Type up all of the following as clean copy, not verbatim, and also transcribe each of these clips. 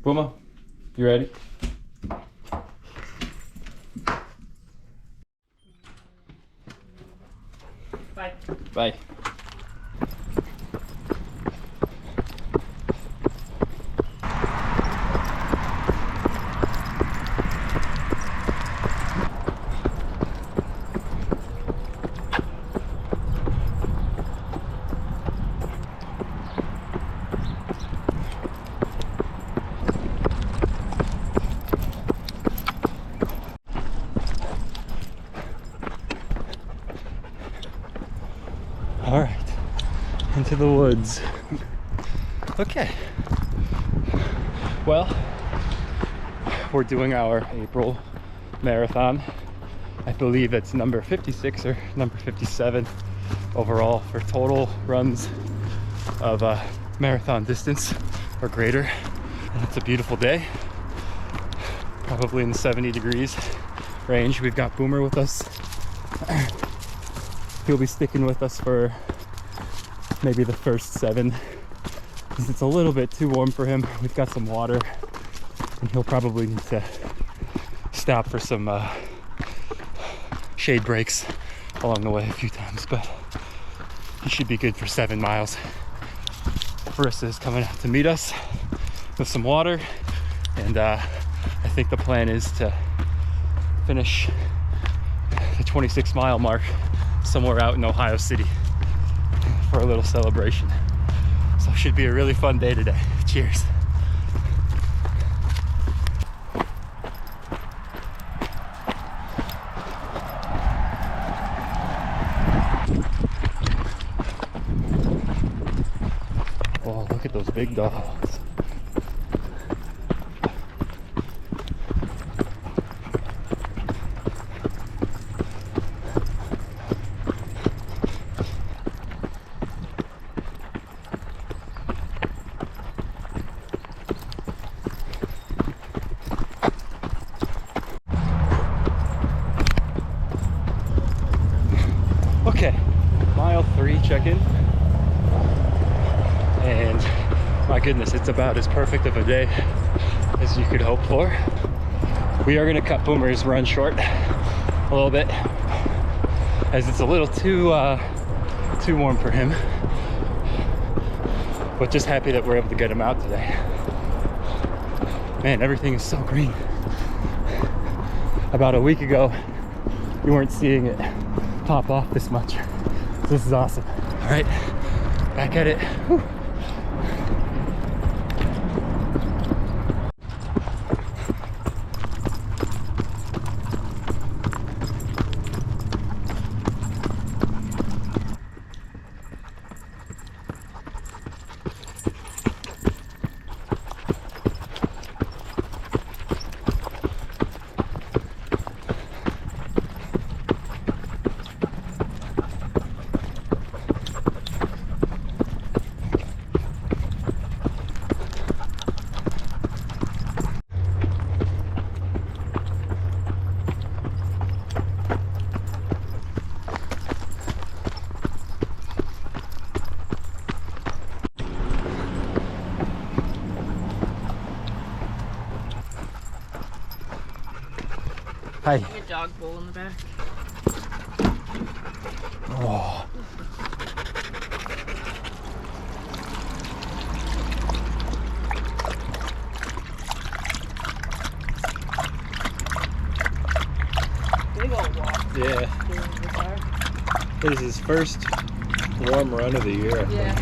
Puma, you ready? Bye. Bye. All right, into the woods. Okay. Well, we're doing our April marathon. I believe it's number 56 or number 57 overall for total runs of marathon distance or greater. And it's a beautiful day, probably in the 70 degrees range. We've got Boomer with us. He'll be sticking with us for maybe the first 7 because it's a little bit too warm for him. We've got some water and he'll probably need to stop for some shade breaks along the way a few times, but he should be good for 7 miles. Marissa is coming out to meet us with some water, and I think the plan is to finish the 26-mile mark somewhere out in Ohio City for a little celebration. So it should be a really fun day today. Cheers. Oh, look at those big dogs. Okay, mile 3 check-in, and my goodness, it's about as perfect of a day as you could hope for. We are going to cut Boomer's run short a little bit as it's a little too warm for him, but just happy that we're able to get him out today. Man, everything is so green. About a week ago you weren't seeing it pop off this much. This is awesome. All right, back at it. Whew. Hi. Like a dog bowl in the back. Oh. Big old walk. Yeah. This is his first warm run of the year. Yeah.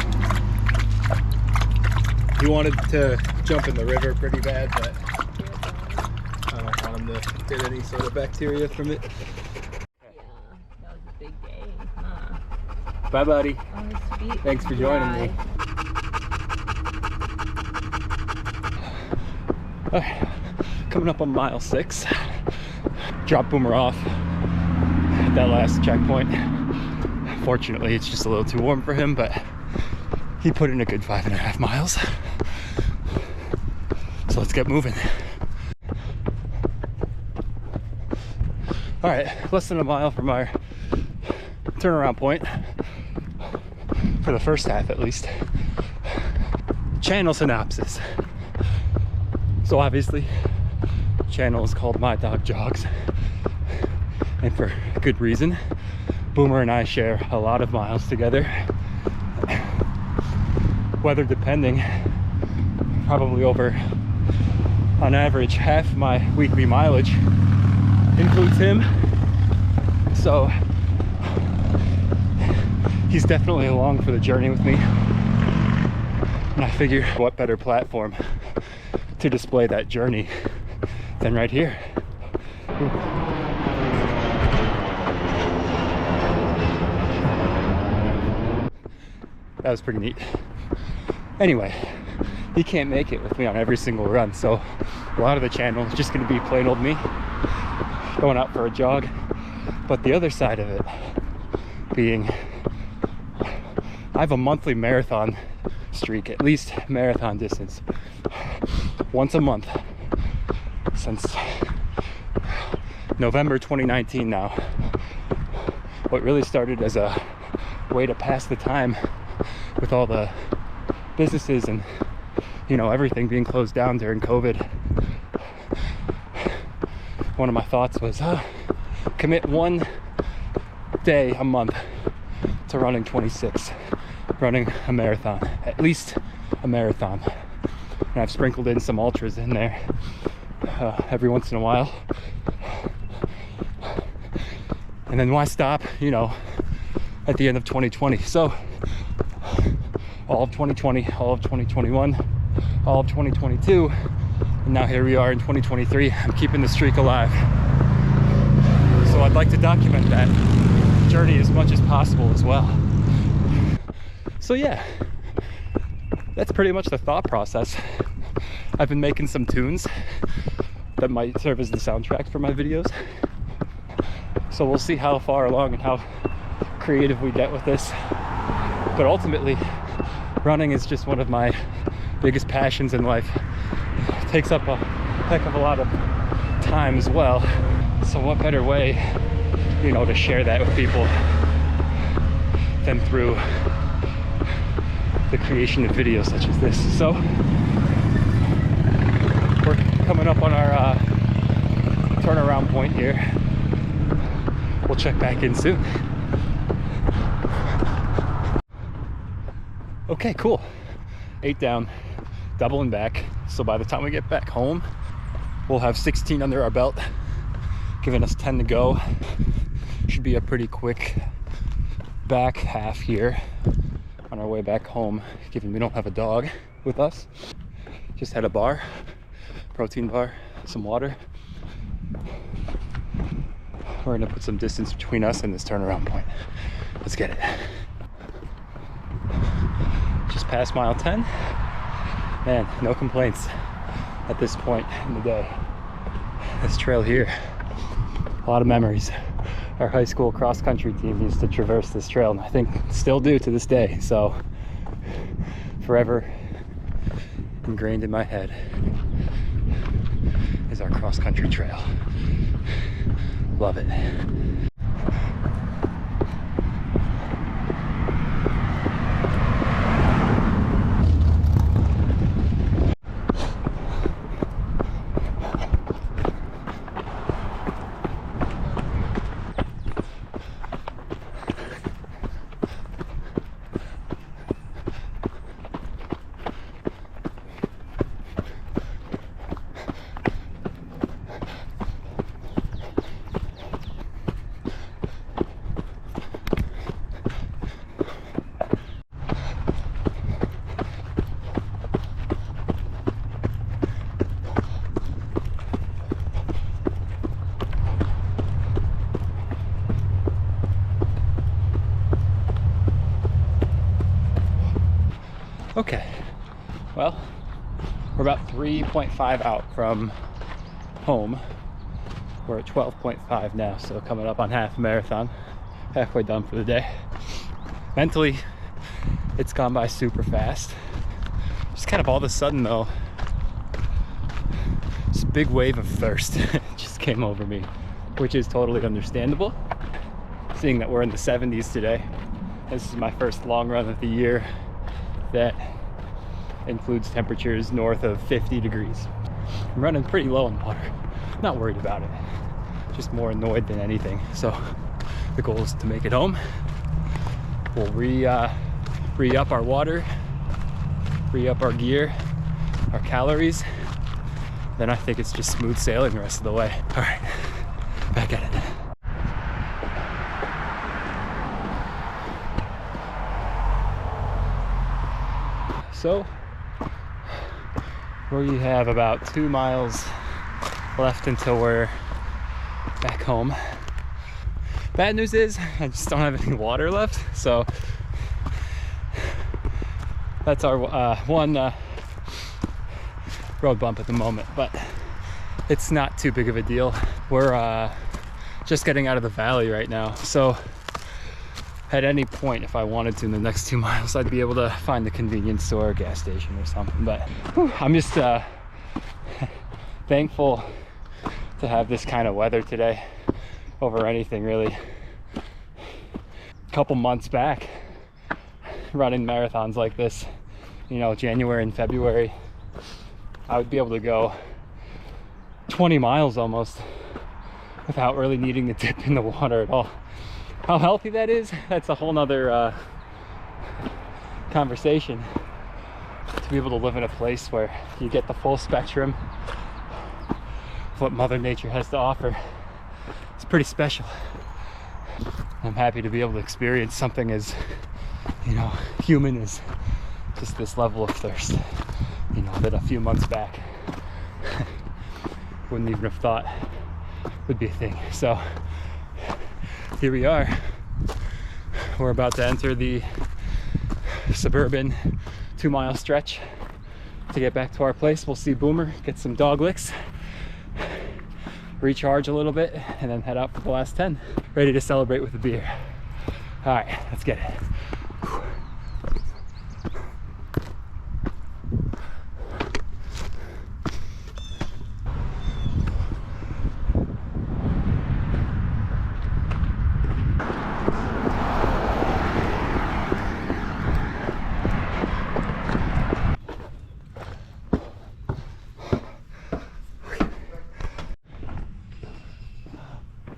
He wanted to jump in the river pretty bad, but I don't want him to get any sort of bacteria from it. Yeah, that was a big day, huh? Bye, buddy. Oh, sweet. Thanks for joining me. Okay, coming up on mile 6. Drop Boomer off at that last checkpoint. Fortunately, it's just a little too warm for him, but he put in a good 5.5 miles. So let's get moving. All right, less than a mile from our turnaround point, for the first half at least. Channel synopsis. So obviously, the channel is called My Dog Jogs, and for good reason. Boomer and I share a lot of miles together. Weather depending, probably over, on average, half my weekly mileage includes him. So he's definitely along for the journey with me. And I figure, what better platform to display that journey than right here. Ooh. That was pretty neat. Anyway, he can't make it with me on every single run, so a lot of the channel is just going to be plain old me going out for a jog. But the other side of it being, I have a monthly marathon streak, at least marathon distance, once a month since November 2019 now. What really started as a way to pass the time with all the businesses and, you know, everything being closed down during COVID. One of my thoughts was commit one day a month to running 26, running a marathon, at least a marathon. And I've sprinkled in some ultras in there every once in a while. And then why stop, you know, at the end of 2020? So all of 2020, all of 2021, all of 2022, and now here we are in 2023. I'm keeping the streak alive. So I'd like to document that journey as much as possible as well. So yeah, that's pretty much the thought process. I've been making some tunes that might serve as the soundtracks for my videos. So we'll see how far along and how creative we get with this. But ultimately, running is just one of my biggest passions in life. It takes up a heck of a lot of time as well. So what better way, you know, to share that with people than through the creation of videos such as this. So we're coming up on our turnaround point here. We'll check back in soon. Okay, cool. 8 down, doubling back. So by the time we get back home, we'll have 16 under our belt, giving us 10 to go. Should be a pretty quick back half here on our way back home, given we don't have a dog with us. Just had a bar, protein bar, some water. We're gonna put some distance between us and this turnaround point. Let's get it. Just past mile 10. Man, no complaints at this point in the day. This trail here, a lot of memories. Our high school cross-country team used to traverse this trail, and I think still do to this day. So forever ingrained in my head is our cross-country trail. Love it. Okay, well, we're about 3.5 out from home. We're at 12.5 now, so coming up on half a marathon, halfway done for the day. Mentally, it's gone by super fast. Just kind of all of a sudden though, this big wave of thirst just came over me, which is totally understandable, seeing that we're in the 70s today. This is my first long run of the year that includes temperatures north of 50 degrees. I'm running pretty low in water. Not worried about it, just more annoyed than anything. So the goal is to make it home. We'll re-up our water, re-up our gear, our calories. Then I think it's just smooth sailing the rest of the way. All right, back at it. So we have about 2 miles left until we're back home. Bad news is I just don't have any water left, so that's our one road bump at the moment, but it's not too big of a deal. We're just getting out of the valley right now, so at any point, if I wanted to in the next 2 miles, I'd be able to find the convenience store or gas station or something. But whew, I'm just thankful to have this kind of weather today over anything, really. A couple months back, running marathons like this, you know, January and February, I would be able to go 20 miles almost without really needing to dip in the water at all. How healthy that is, that's a whole nother conversation. To be able to live in a place where you get the full spectrum of what Mother Nature has to offer, it's pretty special. I'm happy to be able to experience something as, you know, human as just this level of thirst, you know, that a few months back wouldn't even have thought would be a thing. So here we are. We're about to enter the suburban 2-mile stretch to get back to our place. We'll see Boomer, get some dog licks, recharge a little bit, and then head out for the last 10. Ready to celebrate with a beer. All right, let's get it.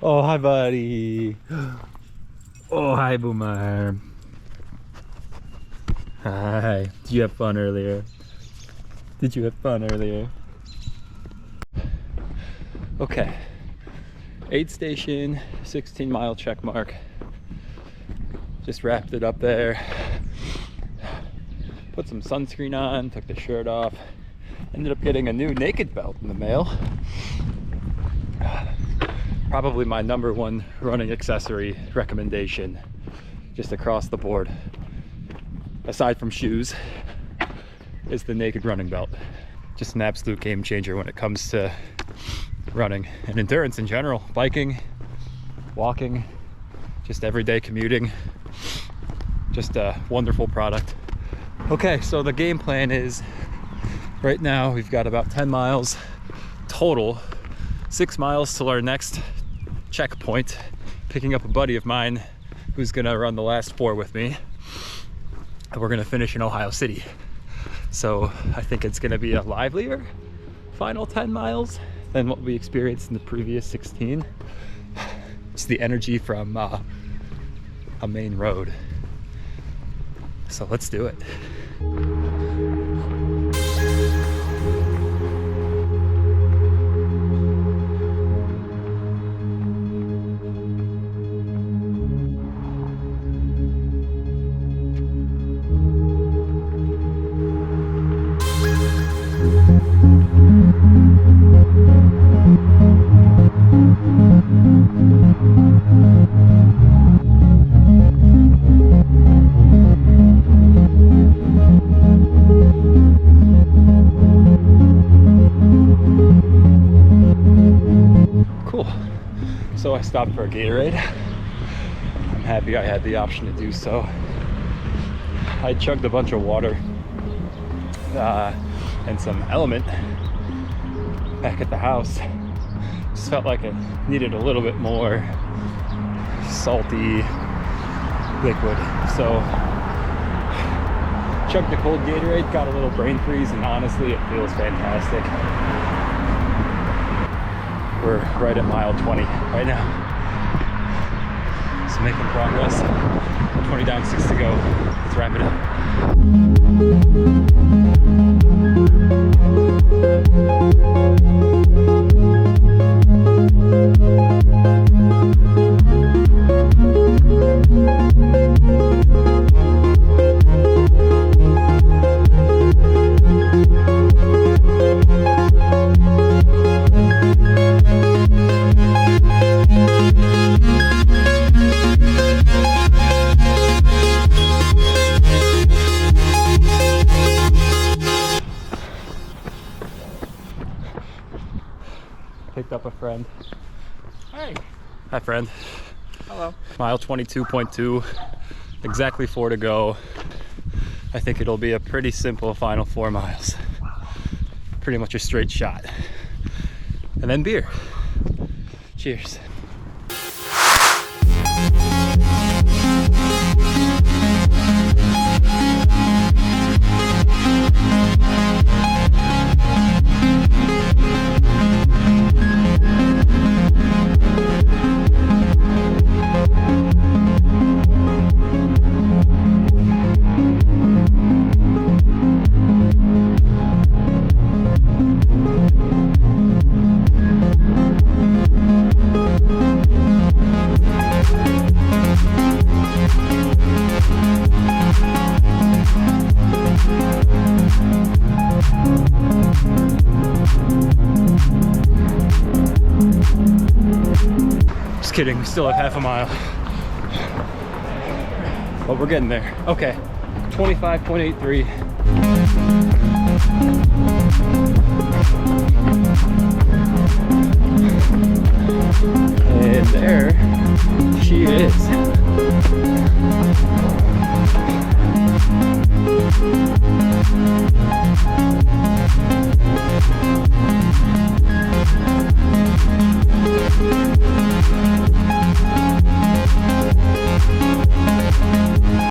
Oh, hi, buddy. Oh, hi, Boomer. Hi. Did you have fun earlier? Did you have fun earlier? Okay. Aid station, 16-mile check mark. Just wrapped it up there. Put some sunscreen on, took the shirt off. Ended up getting a new naked belt in the mail. Probably my #1 running accessory recommendation, just across the board, aside from shoes, is the naked running belt. Just an absolute game changer when it comes to running and endurance in general, biking, walking, just everyday commuting. Just a wonderful product. Okay, so the game plan is, right now we've got about 10 miles total, 6 miles till our next checkpoint, picking up a buddy of mine who's gonna run the last 4 with me, and we're gonna finish in Ohio City. So I think it's gonna be a livelier final 10 miles than what we experienced in the previous 16. It's the energy from a main road. So let's do it. So I stopped for a Gatorade. I'm happy I had the option to do so. I chugged a bunch of water and some Element back at the house. Just felt like it needed a little bit more salty liquid. So chugged the cold Gatorade, got a little brain freeze, and honestly it feels fantastic. We're right at mile 20 right now. So making progress. 20 down, 6 to go. Let's wrap it up. Picked up a friend. Hey. Hi, friend. Hello. Mile 22.2, exactly 4 to go. I think it'll be a pretty simple final 4 miles. Pretty much a straight shot. And then beer. Cheers. Just kidding, we still have half a mile. But we're getting there. Okay, 25.83. And there she is.